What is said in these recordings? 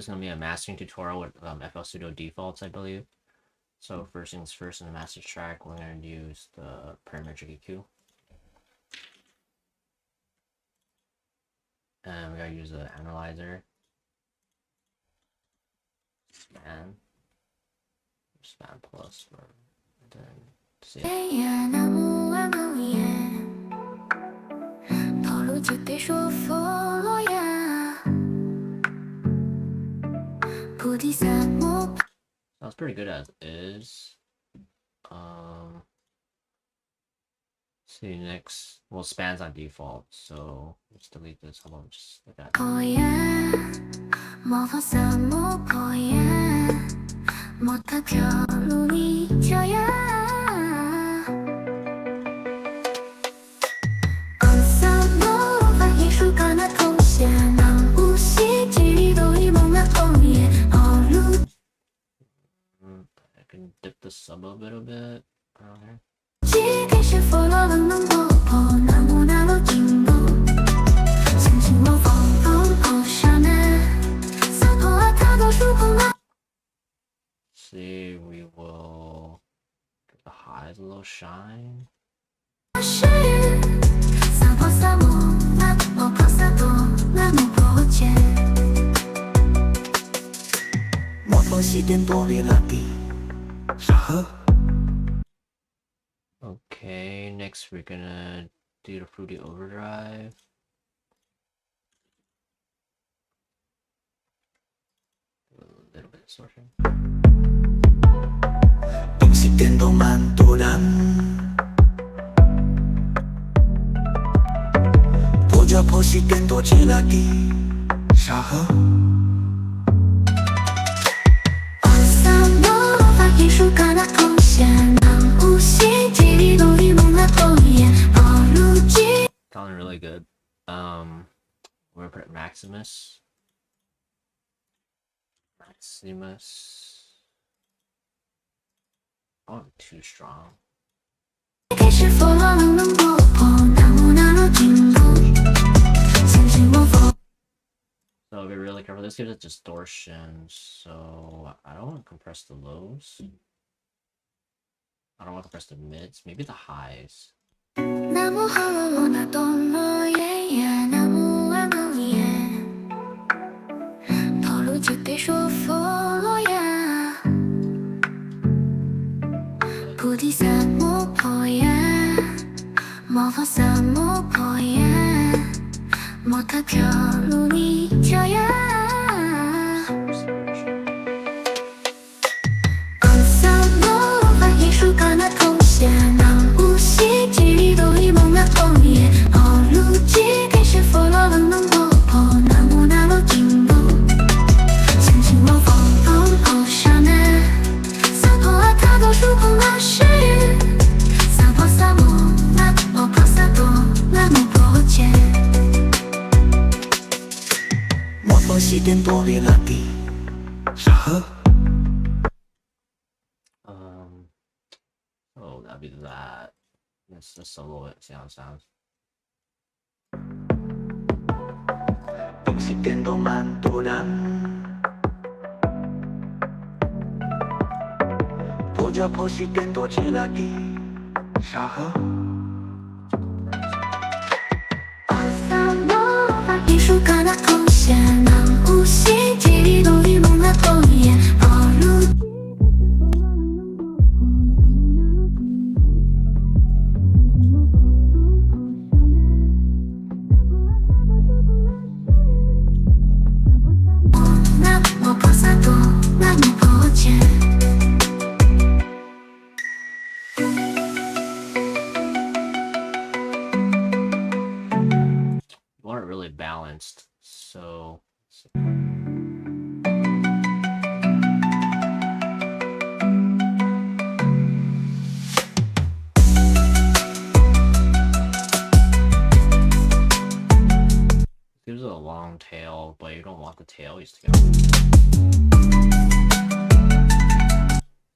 It's gonna be a mastering tutorial with FL Studio defaults, I believe. So first things first, in the master track, we're gonna use the parametric EQ, and we gotta use the analyzer, span plus, and then see. Sounds pretty good as is. See next, well, spans on default, so let's delete this. Hold on, just like that. I can dip the sub a little bit around here. See, we will get the highs a little shine. Okay, next we're gonna do the fruity overdrive. A little bit of distortion. Sounding really good. We're gonna put maximus. Oh, too strong. So be really careful. This gives it distortion, so I don't want to compress the lows. I don't want to compress the mids. Maybe the highs. Oh, that'd be that. Let's just solo it, see how it sounds. Weren't really balanced, so gives it a long tail, but you don't want the tail. You just get.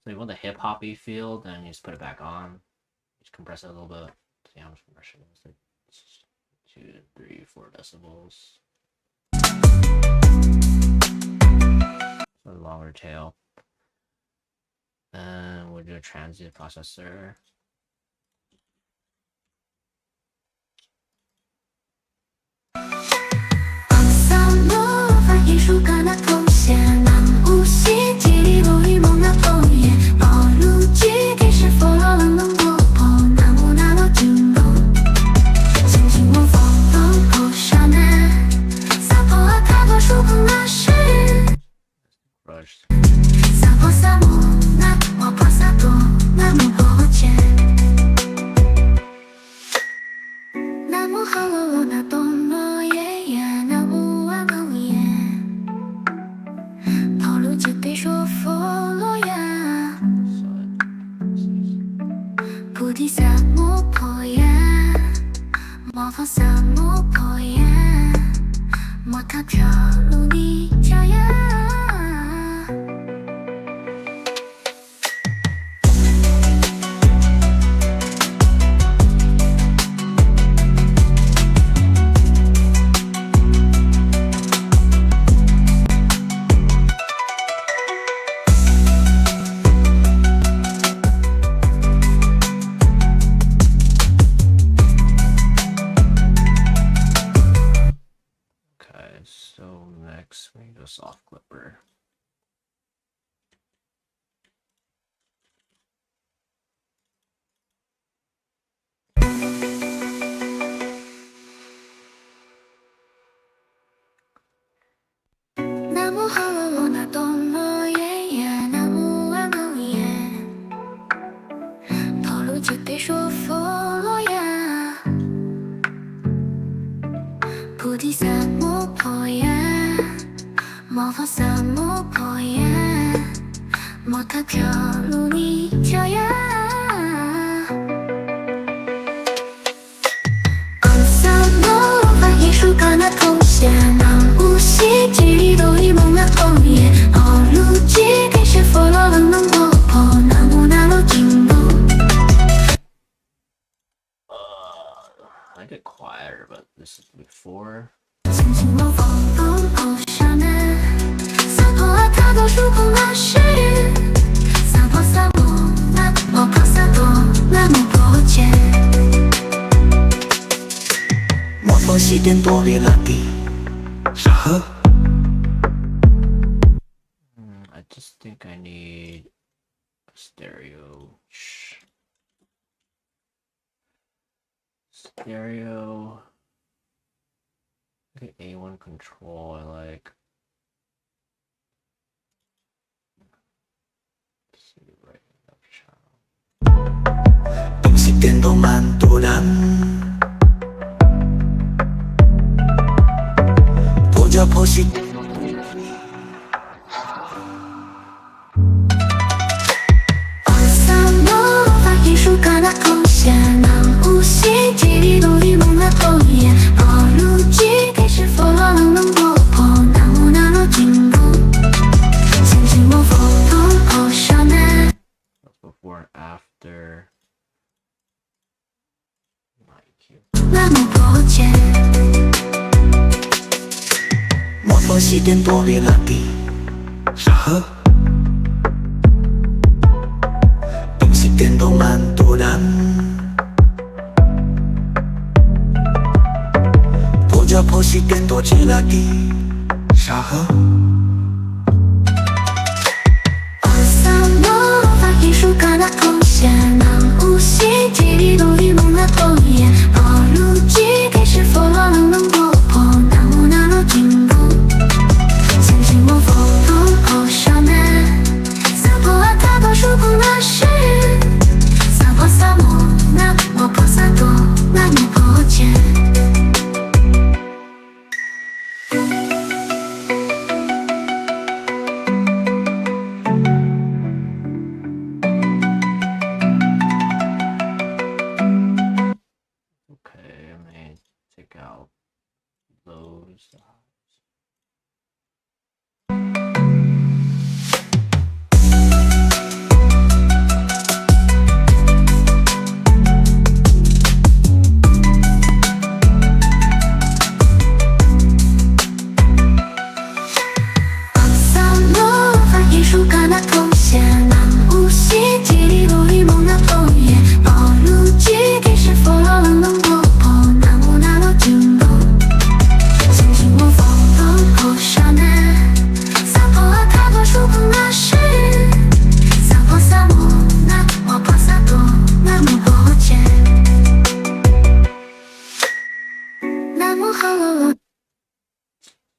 So you want the hip hoppy feel, then you just put it back on. Just compress it a little bit. See how much compression is. Like 2, 3, 4 decibels. tail. And we'll do a transient processor. Rushed. So next we need a soft clipper. I get quieter, but this is before. I just think I need a stereo. Stereo. Okay, A1 control. I like. Let's see, right up channel. Before and after.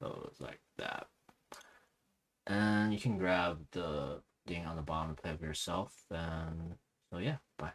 So it's like that. And you can grab the thing on the bottom, play with yourself. And so yeah, bye.